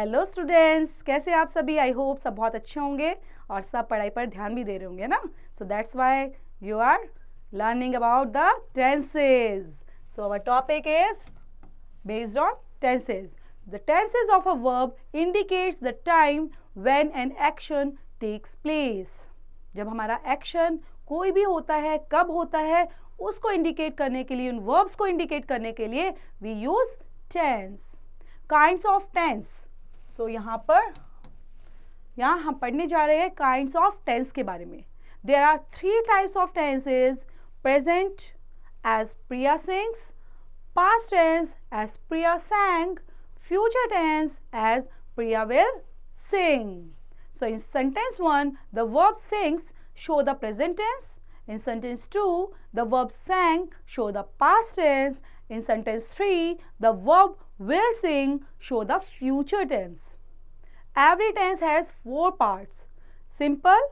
Hello students, कैसे आप सभी? आई होप सब बहुत अच्छे होंगे और सब पढ़ाई पर ध्यान भी दे रहे होंगे ना. So that's why you are learning about the tenses. So our topic is based on tenses. The tenses of a verb indicates the time when an action takes place. जब हमारा एक्शन कोई भी होता है, कब होता है, उसको इंडिकेट करने के लिए, उन वर्ब्स को इंडिकेट करने के लिए we use tense. Kinds of tense. So यहाँ हम पढ़ने जा रहे हैं काइंड्स ऑफ टेंस के बारे में. There are 3 types of tenses: present as Priya sings, past tense as Priya sang, future tense as Priya will sing. So in sentence 1, the verb sings show the present tense. In sentence 2, the verb sang show the past tense. In sentence 3, the verb will sing show the future tense. Every tense has 4 parts: simple,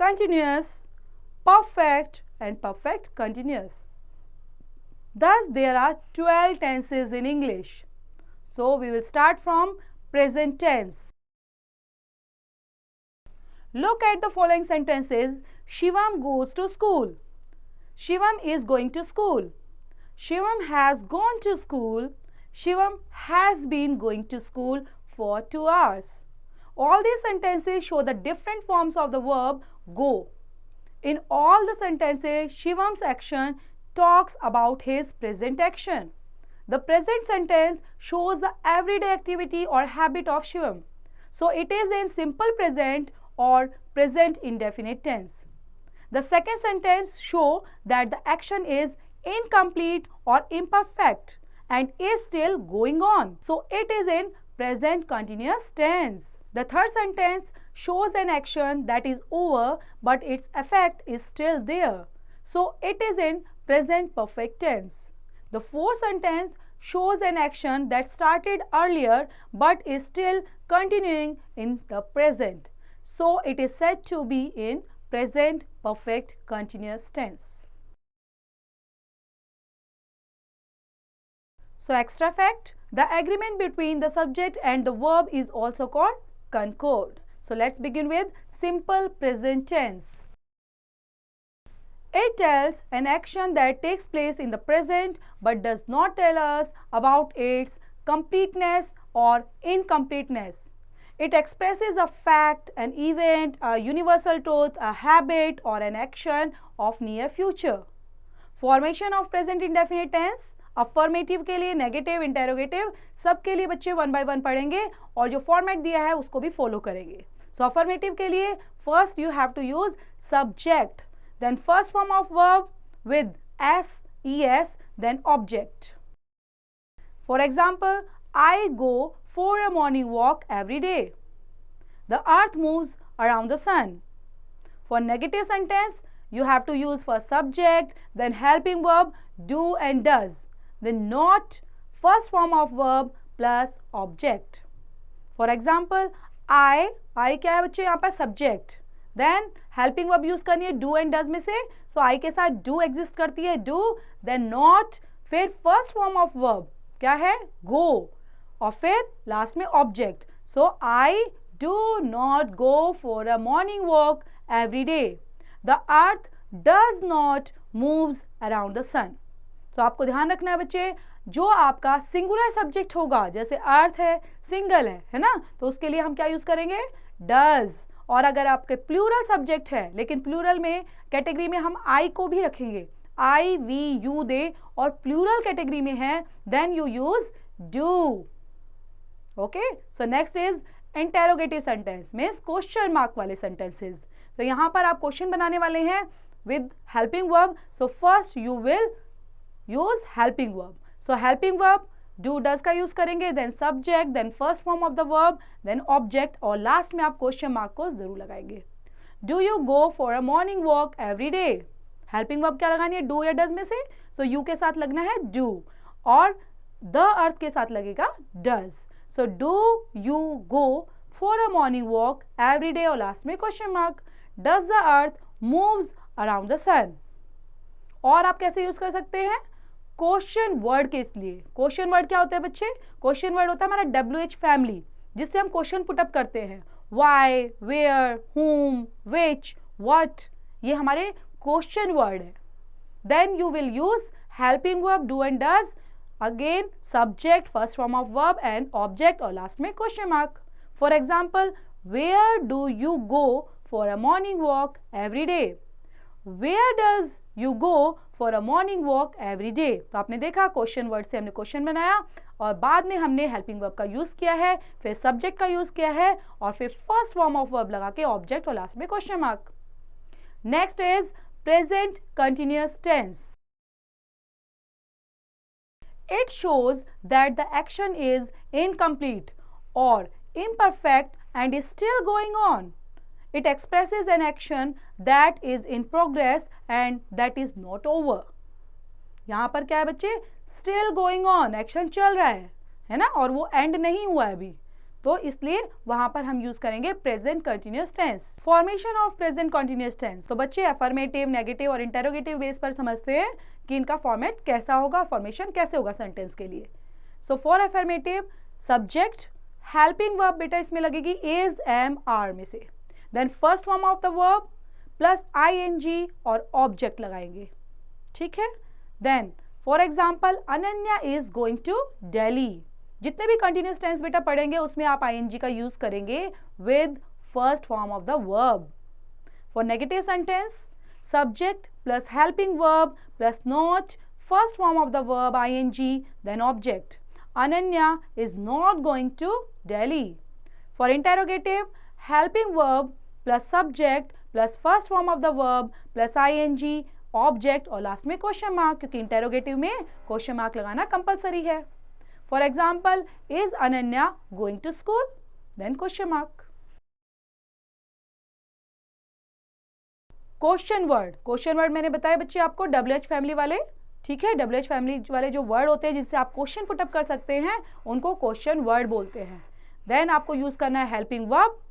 continuous, perfect and perfect continuous. Thus there are 12 tenses in English. So we will start from present tense. Look at the following sentences. Shivam goes to school. Shivam is going to school. Shivam has gone to school. Shivam has been going to school for 2 hours. All these sentences show the different forms of the verb go. In all the sentences, Shivam's action talks about his present action. The present sentence shows the everyday activity or habit of Shivam. So it is in simple present or present indefinite tense. The second sentence shows that the action is incomplete or imperfect and is still going on. So it is in present continuous tense. The third sentence shows an action that is over but its effect is still there. So it is in present perfect tense. The fourth sentence shows an action that started earlier but is still continuing in the present. So it is said to be in present perfect continuous tense. So extra fact, the agreement between the subject and the verb is also called concord. So let's begin with simple present tense. It tells an action that takes place in the present but does not tell us about its completeness or incompleteness. It expresses a fact, an event, a universal truth, a habit or an action of near future. Formation of present indefinite tense. Affirmative के लिए negative, interrogative, सब के लिए बच्चे 1 by 1 पढ़ेंगे और जो format दिया है उसको भी फॉलो करेंगे. सो अफर्मेटिव के लिए first you have to use subject, then first form of verb with S, E S, then object. For example, I go for a morning walk every day. The earth moves around the sun. For negative sentence you have to use first subject, then helping verb do and does, then not, first form of verb plus object. For example, I क्या है बच्चे यहाँ पर subject, then helping verb use करनी है do and does में से. So I के साथ do exist करती है do, then not, फिर first form of verb क्या है go और फिर last में object. So I do not go for a morning walk every day. The earth does not moves around the sun. तो आपको ध्यान रखना है बच्चे, जो आपका सिंगुलर सब्जेक्ट होगा, जैसे अर्थ है, सिंगल है ना, तो उसके लिए हम क्या यूज करेंगे does. और अगर आपके प्लूरल सब्जेक्ट है, लेकिन प्लूरल में कैटेगरी में हम आई को भी रखेंगे, आई, वी, यू, दे, और प्लूरल कैटेगरी में है, then you use do. Okay. So next is interrogative sentence, means question mark वाले सेंटेंसेस. तो यहाँ पर आप क्वेश्चन बनाने वाले हैं with helping verb. So first you will use helping verb. So helping verb do does का यूज करेंगे, then subject, then first form of the verb, then object, और लास्ट में आप क्वेश्चन मार्क को जरूर लगाएंगे. Do you go for a morning walk every day. Helping verb क्या लगानी है, डू या डज में से. सो यू के साथ लगना है डू और द अर्थ के साथ लगेगा does. So do you go for a morning walk every day और लास्ट में question mark. Does the earth moves around the sun? और आप कैसे यूज कर सकते हैं, क्वेश्चन वर्ड के लिए. क्वेश्चन वर्ड क्या होता है बच्चे, क्वेश्चन वर्ड होता है हमारा WH फैमिली. जिससे हम क्वेश्चन पुटअप करते हैं, why, where, whom, which, what, ये हमारे क्वेश्चन वर्ड है. Then you will use helping verb do and does, again subject, first form of verb and object और लास्ट में question mark. For example, where do you go for a morning walk every day. Where does you go for a morning walk every day. तो आपने देखा question word से हमने question बनाया और बाद में हमने हेल्पिंग वर्ब का यूज किया है, फिर सब्जेक्ट का यूज किया है और फिर फर्स्ट फॉर्म ऑफ वर्ब लगा के ऑब्जेक्ट और लास्ट में question mark. Next is present continuous tense. It shows that the action is incomplete or imperfect and is still going on. It expresses an action that is in progress and that is not over. यहाँ पर क्या है बच्चे, still going on, action चल रहा है ना, और वो एंड नहीं हुआ है अभी, तो इसलिए वहां पर हम यूज करेंगे present continuous tense. Formation of present continuous tense. तो बच्चे अफर्मेटिव, नेगेटिव और इंटेरोगेटिव बेस पर समझते हैं कि इनका फॉर्मेट कैसा होगा, फॉर्मेशन कैसे होगा सेंटेंस के लिए. So for affirmative, subject, helping verb बेटा इसमें लगेगी इज, एम, आर में से. Then first form of the verb plus ING और ऑब्जेक्ट लगाएंगे. ठीक है. Then for example, Ananya is going to Delhi. जितने भी कंटिन्यूअस टेंस बेटा पढ़ेंगे उसमें आप आईएनजी का यूज करेंगे with first form of the verb. For negative sentence, subject plus helping verb plus not, first form of the verb ING, then object. Ananya is not going to Delhi. For interrogative, helping verb plus subject plus first form of the verb plus ING, object और last में question mark, क्योंकि interrogative में question mark लगाना compulsory है. For example, is Ananya going to school? Then question mark. Question word. Question word मैंने बताया बच्चे आपको WH फैमिली वाले. ठीक है, WH फैमिली वाले जो वर्ड होते हैं जिससे आप क्वेश्चन पुटअप कर सकते हैं उनको क्वेश्चन वर्ड बोलते हैं. देन आपको यूज करना है हेल्पिंग वर्ब,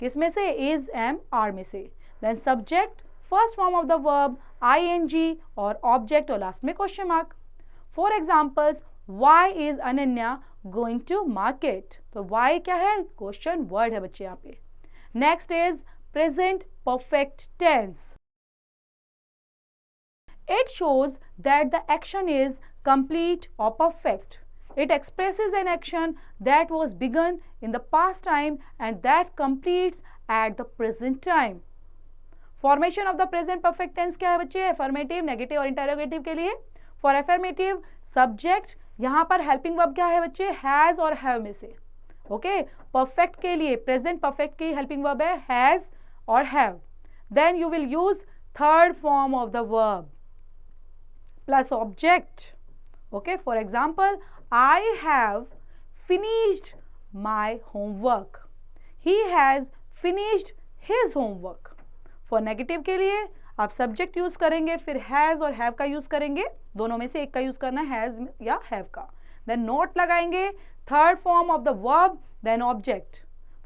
किस में से, इज, एम, आर में से. Then subject, first form of the verb ING और ऑब्जेक्ट और लास्ट में question mark. For examples, Why is Ananya going to market? तो why क्या है, क्वेश्चन वर्ड है बच्चे यहाँ पे. Next is present perfect tense. It shows that the action is complete or perfect. It expresses an action that was begun in the past time and that completes at the present time. Formation of the present perfect tense क्या है बच्चे, affirmative, negative और interrogative के लिए. For affirmative, subject, यहाँ पर helping verb क्या है बच्चे, हैज और हैव में से. ओके. परफेक्ट के लिए, प्रेजेंट परफेक्ट की हेल्पिंग वर्ब है हैज और have. Then you will use third form of the verb plus object. Okay. For example, I have finished my homework. He has finished his homework. For negative के लिए आप subject use करेंगे, फिर has और have का use करेंगे, दोनों में से एक का यूज करना है, हैज या हैव का. देन नोट लगाएंगे, third form of the verb, then object.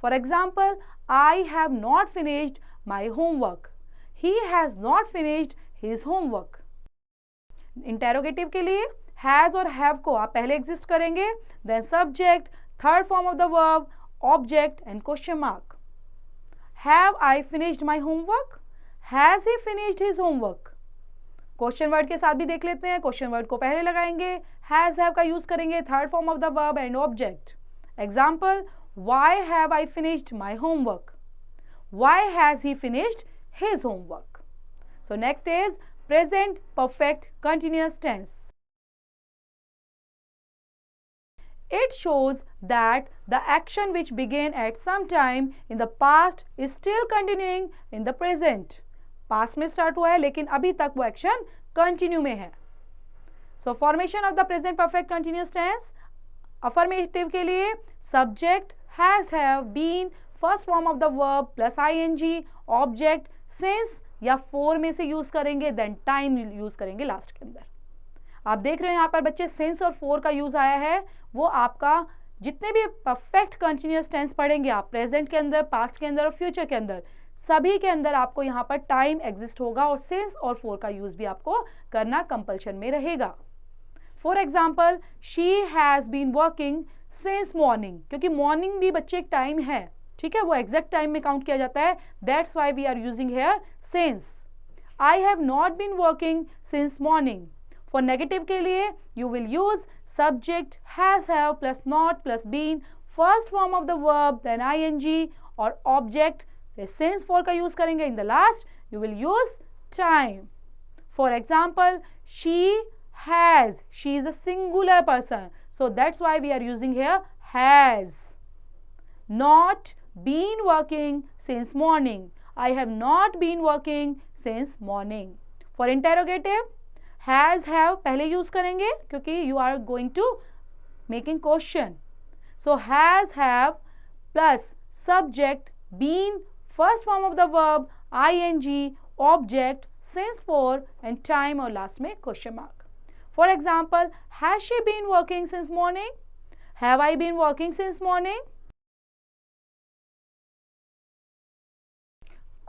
For example, I have not finished my homework. He has not finished his homework. Interrogative के लिए हैज और हैव को आप पहले एग्जिस्ट करेंगे, then subject, third form of the verb, object and question mark. Have I finished my homework? Has he finished his homework? Question word के साथ भी देख लेते हैं. क्वेश्चन वर्ड को पहले लगाएंगे, हैज हैव का यूज करेंगे, third form of the verb and object. Example, why have I finished my homework? Why has he finished his homework? So next is present perfect continuous tense. It shows that the action which began at some time in the past is still continuing in the present. Past में start हुआ है लेकिन अभी तक वो action continue में है. So formation of the present perfect continuous tense. Affirmative के लिए subject has, have, been, first form of the verb plus ING, object, since या फोर में से यूज करेंगे, देन टाइम यूज करेंगे लास्ट के अंदर. आप देख रहे हैं यहाँ पर बच्चे सिंस और फोर का यूज आया है. वो आपका जितने भी परफेक्ट कंटिन्यूअस टेंस पढ़ेंगे आप प्रेजेंट के अंदर, पास्ट के अंदर और फ्यूचर के अंदर, सभी के अंदर आपको यहाँ पर टाइम एग्जिस्ट होगा और सिंस और फोर का यूज भी आपको करना कंपल्शन में रहेगा. For example, she has been working since morning, क्योंकि मॉर्निंग भी बच्चे एक टाइम है, ठीक है, वो एग्जैक्ट टाइम में काउंट किया जाता है, that's why we are using here since. I have not been working since morning. For negative के लिए you will use subject has have plus not plus been, first form of the verb then ING और object, फिर since for का use करेंगे, in the last you will use time. For example she has, she is a singular person, so that's why we are using here has. Not been working since morning. I have not been working since morning. For interrogative, has have पहले use करेंगे क्योंकि you are going to making question. So has have plus subject been, first form of the verb ing, object since for and time और last में question mark. For example, has she been working since morning? Have I been working since morning?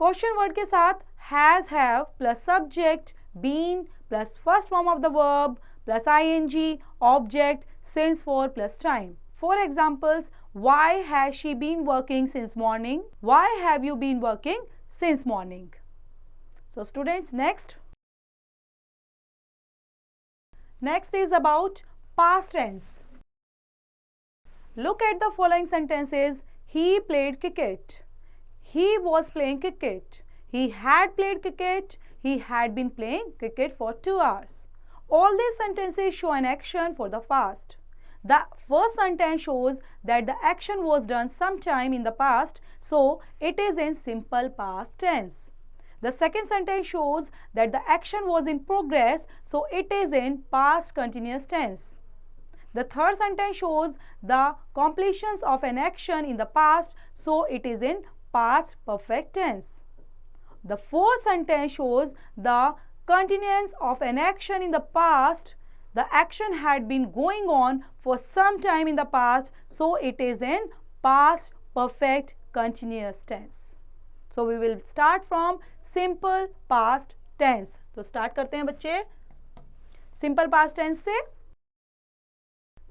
Question word के साथ has, have plus subject, been plus first form of the verb plus ing, object, since for plus time. For examples, why has she been working since morning? Why have you been working since morning? So students, next is about past tense. Look at the following sentences. He played cricket. He was playing cricket. He had played cricket. He had been playing cricket for 2 hours. All these sentences show an action for the past. The first sentence shows that the action was done sometime in the past, so it is in simple past tense. The second sentence shows that the action was in progress, so it is in past continuous tense. The third sentence shows the completions of an action in the past, so it is in past perfect tense. The fourth sentence shows the continuance of an action in the past. The action had been going on for some time in the past, so it is in past perfect continuous tense. So we will start from simple past tense. तो start करते हैं बच्चे simple past tense से.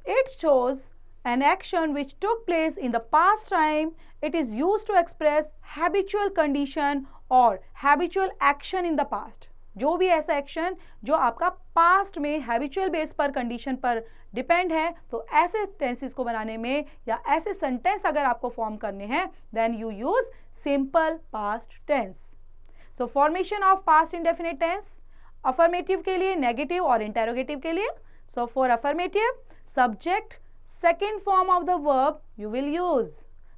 It shows an action which took place in the past time. It is used to express habitual condition or habitual action in the past. जो भी ऐसा action जो आपका पास्ट में हैबिचुअल बेस पर condition पर depend है, तो ऐसे टेंसेस को बनाने में या ऐसे सेंटेंस अगर आपको फॉर्म करने हैं, then you use simple past tense. So formation of past indefinite tense, affirmative के लिए, नेगेटिव और इंटेरोगेटिव के लिए. So for affirmative, subject second form of the verb you will use,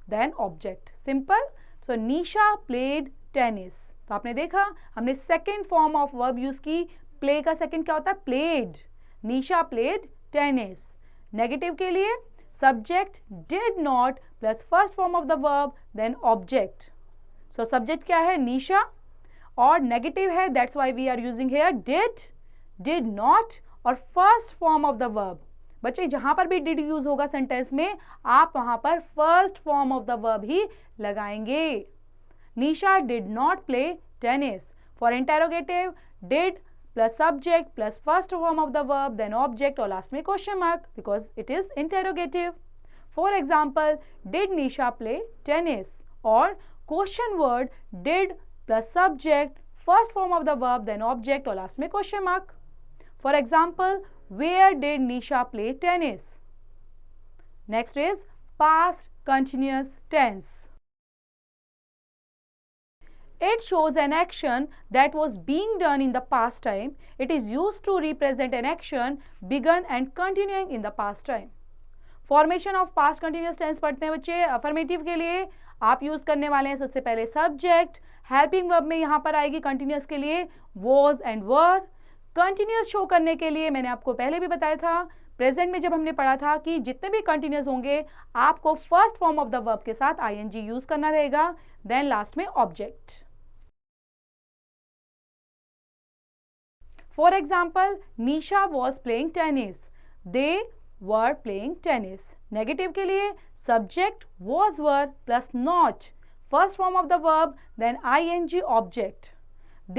then object. Simple. So Nisha played tennis. तो आपने देखा हमने second form of verb use की. प्ले का सेकेंड क्या होता है? Played. Nisha played tennis. Negative के लिए subject did not plus first form of the verb then object. So subject क्या है? निशा, और नेगेटिव है, that's why we are using here did, did not और first form of the verb. बच्चे जहां पर भी डिड यूज होगा सेंटेंस में, आप वहां पर first form of the verb ही लगाएंगे. Nisha did not play tennis. For interrogative, did plus subject plus first form of the verb then object or last में question mark because it is interrogative. For example, did Nisha play tennis? Or question word did plus subject first form of the verb then object or last में question mark. For example, where did Nisha play tennis? Next is past continuous tense. It shows an action that was being done in the past time. It is used to represent an action begun and continuing in the past time. Formation of past continuous tense पढ़ते हैं बच्चे. Affirmative के लिए आप use करने वाले हैं सबसे पहले सब्जेक्ट. हेल्पिंग वर्ब में यहाँ पर आएगी कंटिन्यूस के लिए was and were. Continuous show करने के लिए मैंने आपको पहले भी बताया था, प्रेजेंट में जब हमने पढ़ा था कि जितने भी कंटिन्यूस होंगे आपको first form of the verb के साथ आईएनजी यूज करना रहेगा, देन लास्ट में object. For example, Nisha was playing tennis. They were playing tennis. Negative के लिए subject was were plus not. First form of the verb then ing object.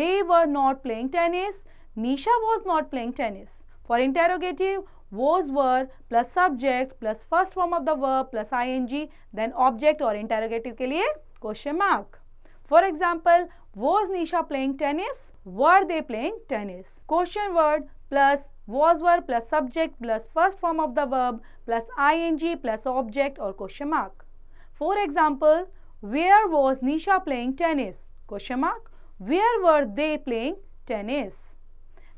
They were not playing tennis. Nisha was not playing tennis. For interrogative, was were plus subject plus first form of the verb plus ing, then object और interrogative के लिए question mark. For example, was Nisha playing tennis? Were they playing tennis? Question word plus was were plus subject plus first form of the verb plus ing plus object or question mark. For example, where was Nisha playing tennis? Question mark. Where were they playing tennis?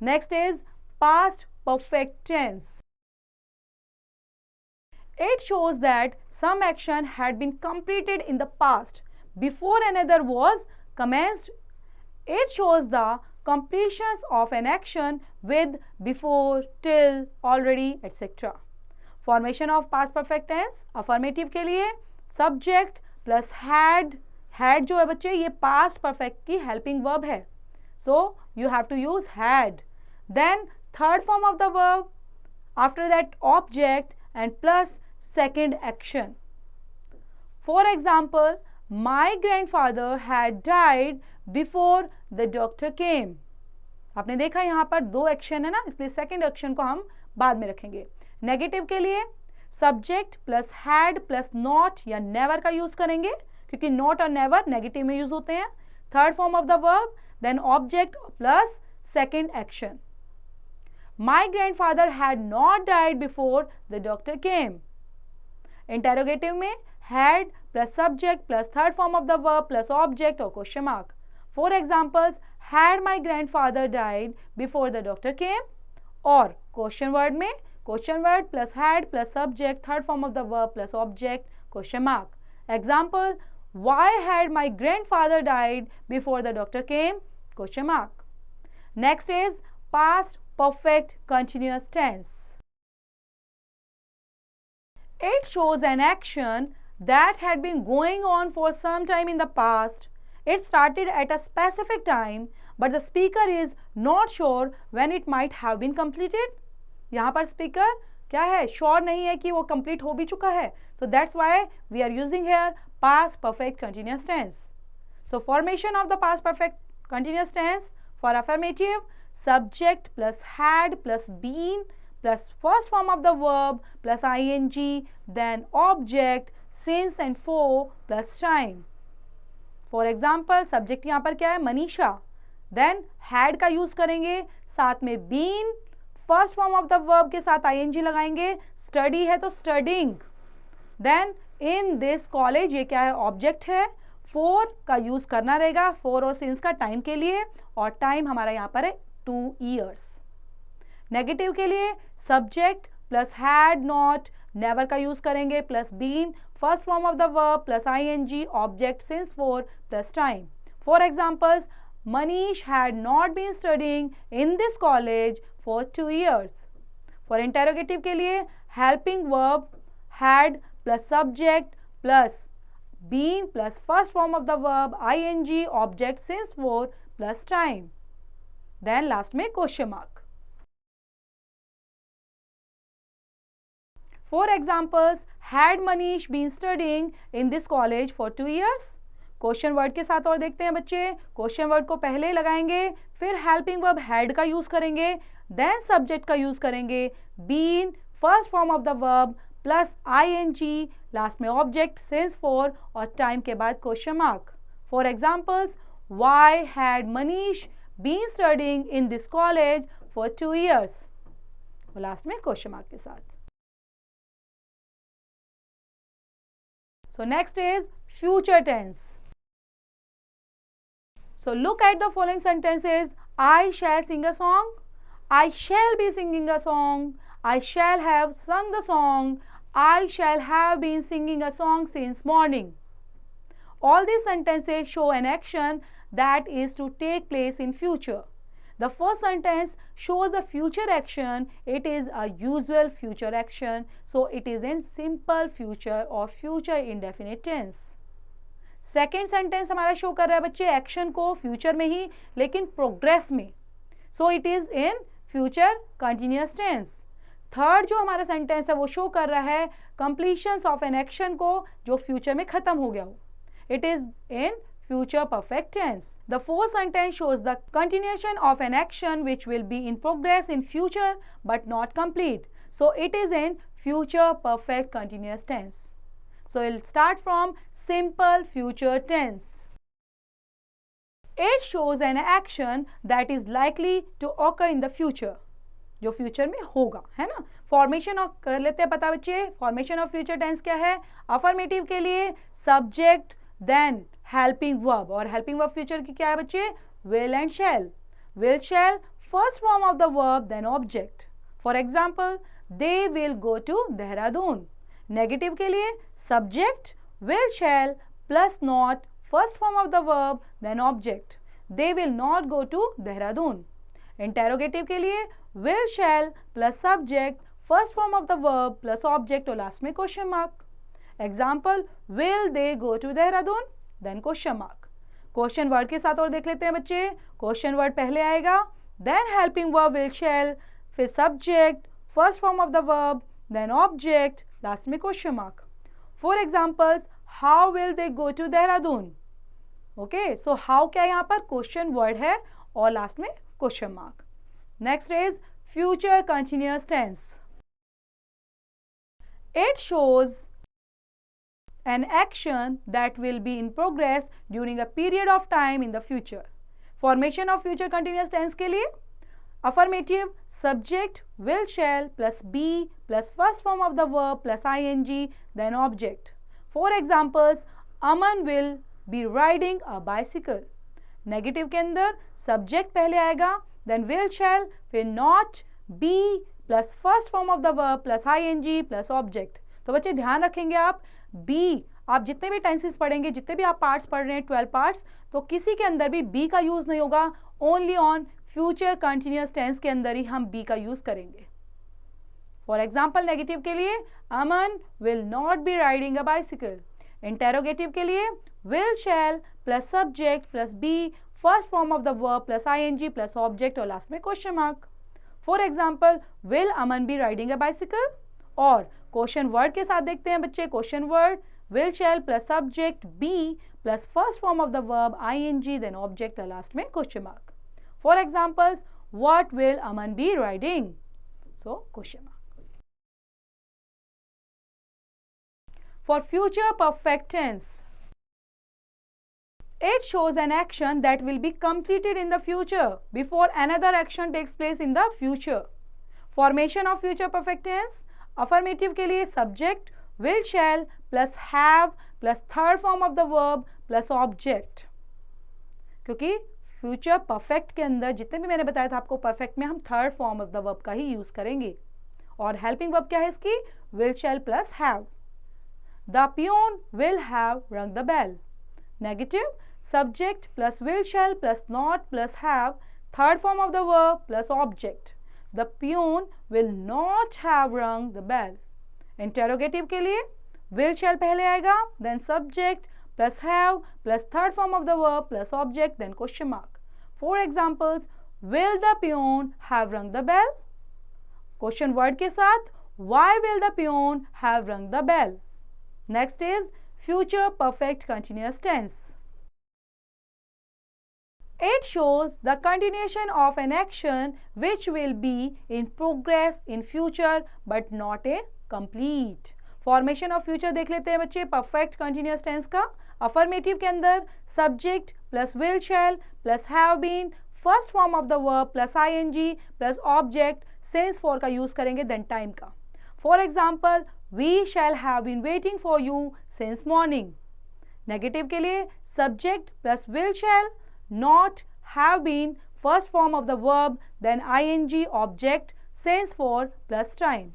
Next is past perfect tense. It shows that some action had been completed in the past before another was commenced. It shows the completions of an action with, before, till, already, etc. Formation of past perfect tense. Affirmative के लिए subject plus had जो है बच्चे ये past perfect की helping verb है, so you have to use had. Then third form of the verb, after that object and plus second action. For example, my grandfather had died before the doctor came. आपने देखा यहाँ पर दो action है ना, इसलिए second action को हम बाद में रखेंगे. नेगेटिव के लिए subject plus had plus not या नेवर का यूज करेंगे, क्योंकि नॉट और नेवर नेगेटिव में यूज होते हैं. Third form of the verb, then object plus second action. My grandfather had not died before the doctor came. Interrogative में had plus subject plus third form of the verb plus object और question mark. For examples, had my grandfather died before the doctor came, और question word में question word plus had plus subject third form of the verb plus object question mark. Example, why had my grandfather died before the doctor came, question mark. Next is past perfect continuous tense. It shows an action that had been going on for some time in the past. It started at a specific time, but the speaker is not sure when it might have been completed. यहाँ पर speaker क्या है, sure नहीं है कि वो complete हो भी चुका है. So that's why we are using here past perfect continuous tense. So formation of the past perfect continuous tense for affirmative, subject plus had plus been plus first form of the verb plus ing, then object, since and for plus time. For example, subject यहाँ पर क्या है, Manisha. Then had का use करेंगे, साथ में been, first form of the verb के साथ ing लगाएंगे. स्टडी है तो studying. Then in this college, ये क्या है, ऑब्जेक्ट है. फोर का यूज करना रहेगा, फोर और सिंस का टाइम के लिए, और टाइम हमारा यहाँ पर है 2 years. नेगेटिव के लिए subject plus had not, never का यूज करेंगे, plus been, first form of the verb plus ing, object since for plus time. For examples, Manish had not been studying in this college for 2 years. For interrogative के लिए helping verb had plus subject plus been plus first form of the verb ing, object since for plus time. Then last में question mark. For examples, had Manish been studying in this college for 2 years? Question word के साथ और देखते हैं बच्चे. Question word को पहले लगाएंगे, फिर हेल्पिंग वर्ब हैड का यूज करेंगे, देन सब्जेक्ट का यूज करेंगे, been first form of the verb plus ing, last में ऑब्जेक्ट सिंस फॉर और टाइम के बाद question mark. For examples, why had Manish been studying in this college for 2 years? Last में question mark के साथ. So next is future tense. So look at the following sentences. I shall sing a song. I shall be singing a song. I shall have sung the song. I shall have been singing a song since morning. All these sentences show an action that is to take place in future. The first sentence shows a future action. It is a usual future action. So it is in simple future or future indefinite tense. Second sentence हमारा show कर रहा है बच्चे action को future में ही, लेकिन progress में. So it is in future continuous tense. Third जो हमारा सेंटेंस है वो शो कर रहा है कंप्लीशन ऑफ एन एक्शन को जो फ्यूचर में खत्म हो गया हो. It is in future perfect tense. The fourth sentence shows the continuation of an action which will be in progress in future but not complete. So it is in future perfect continuous tense. So we'll start from simple future tense. It shows an action that is likely to occur in the future. जो future में होगा, है ना. Formation of कर लेते हैं पता बच्चे. फॉर्मेशन ऑफ फ्यूचर टेंस क्या है? अफर्मेटिव के लिए सब्जेक्ट देन हेल्पिंग वर्ब, और हेल्पिंग वर्ब फ्यूचर की क्या है बच्चे? Will and shall. Will shall first form of the verb then object. For example they will go to Dehradun. Negative के लिए subject will shall plus not first form of the verb then object. They will not go to Dehradun. Interrogative के लिए will shall plus subject first form of the verb plus object और last में question mark. Example will they go to Dehradun then question mark. Question word के साथ और देख लेते हैं बच्चे. Question word पहले आएगा, then helping verb will shall, फिर subject first form of the verb then object, last में question mark. For examples how will they go to Dehradun? Okay, so how क्या यहाँ पर क्वेश्चन वर्ड है और last में question mark. Next is future continuous tense. It shows an action that will be in progress during a period of time in the future. Formation of future continuous tense के लिए affirmative subject will shall plus be plus first form of the verb plus ing then object. For examples Aman will be riding a bicycle. Negative के अंदर subject पहले आएगा then will shall फिर not be plus first form of the verb plus ing plus object. तो बच्चे ध्यान रखेंगे आप बी, आप जितने भी टेंसेस पढ़ेंगे, जितने भी आप पार्ट्स पढ़ रहे हैं 12 पार्ट्स, तो किसी के अंदर भी बी का यूज नहीं होगा. Only on future continuous tense के अंदर ही हम बी का यूज करेंगे. फॉर एग्जाम्पल नेगेटिव के लिए Aman will not be riding a bicycle. Interrogative के लिए will shall plus subject plus be first form of the verb plus ing plus object और लास्ट में question mark. For example will Aman be riding a bicycle. और question word के साथ देखते हैं बच्चे. Question word will shall plus subject be plus first form of the verb ing then object and last में question mark. For examples what will Aman be riding? So question mark. For future perfect tense, it shows an action that will be completed in the future before another action takes place in the future. Formation of future perfect tense, affirmative के लिए subject will shall plus have plus third form of the verb plus object. क्योंकि future perfect के अंदर जितने भी मैंने बताया था आपको, परफेक्ट में हम third form of the verb का ही यूज करेंगे. और हेल्पिंग वर्ब क्या है इसकी? will shall plus have. The peon will have rung the bell. Negative subject plus will shall plus not plus have third form of the verb plus object. The peon will not have rung the bell. Interrogative के लिए will shall पहले आएगा then subject plus have plus third form of the verb plus object then question mark. For examples will the peon have rung the bell? Question word के साथ why will the peon have rung the bell? Next is future perfect continuous tense. It shows the continuation of an action which will be in progress in future but not a complete. Formation of future देख लेते हैं बच्चे perfect continuous tense का. Affirmative के अंदर subject plus will shall plus have been first form of the verb plus ing plus object since for का use करेंगे then time का. For example we shall have been waiting for you since morning. Negative के लिए subject plus will shall not have been first form of the verb then ing object since for plus time.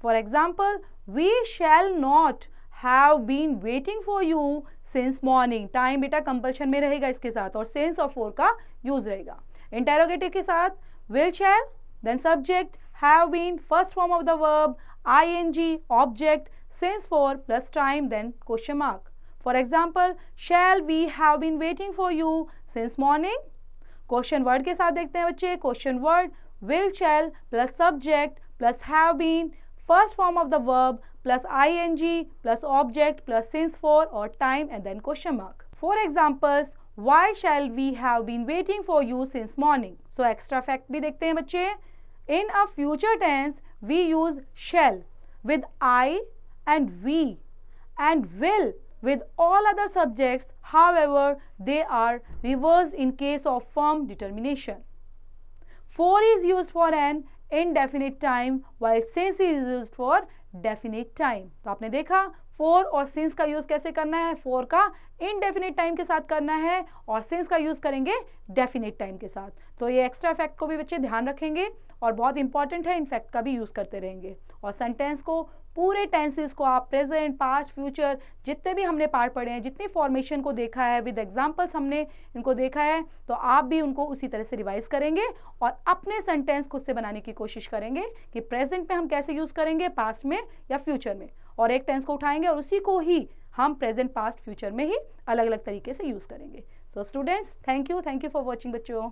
For example, we shall not have been waiting for you since morning. Time बेटा compulsion में रहेगा इसके साथ और since और for का use रहेगा. Interrogative के साथ will shall then subject have been first form of the verb ing object since for plus time then question mark. For example, shall we have been waiting for you since morning? Question word के साथ देखते हैं बच्चे. Question word will shall plus subject plus have been first form of the verb plus ing plus object plus since for or time and then question mark. For examples, why shall we have been waiting for you since morning? So extra fact भी देखते हैं बच्चे. In a future tense, we use shall with I and we and will with all other subjects. However, they are reversed in case of firm determination. For is used for an indefinite time while since is used for definite time. तो आपने देखा for और since का use कैसे करना है. for का indefinite time के साथ करना है और since का यूज करेंगे definite time के साथ. तो ये एक्स्ट्रा फैक्ट को भी बच्चे ध्यान रखेंगे और बहुत इंपॉर्टेंट है. इन फैक्ट का भी यूज करते रहेंगे. और सेंटेंस को पूरे टेंसेस को आप प्रेजेंट, पास्ट, फ्यूचर जितने भी हमने पार्ट पढ़े हैं, जितनी फॉर्मेशन को देखा है, विद एग्जांपल्स हमने इनको देखा है, तो आप भी उनको उसी तरह से रिवाइज करेंगे और अपने सेंटेंस खुद से बनाने की कोशिश करेंगे कि प्रेजेंट में हम कैसे यूज करेंगे, पास्ट में या फ्यूचर में. और एक टेंस को उठाएंगे और उसी को ही हम प्रेजेंट, पास्ट, फ्यूचर में ही अलग अलग तरीके से यूज करेंगे. So students, thank you for watching बच्चों.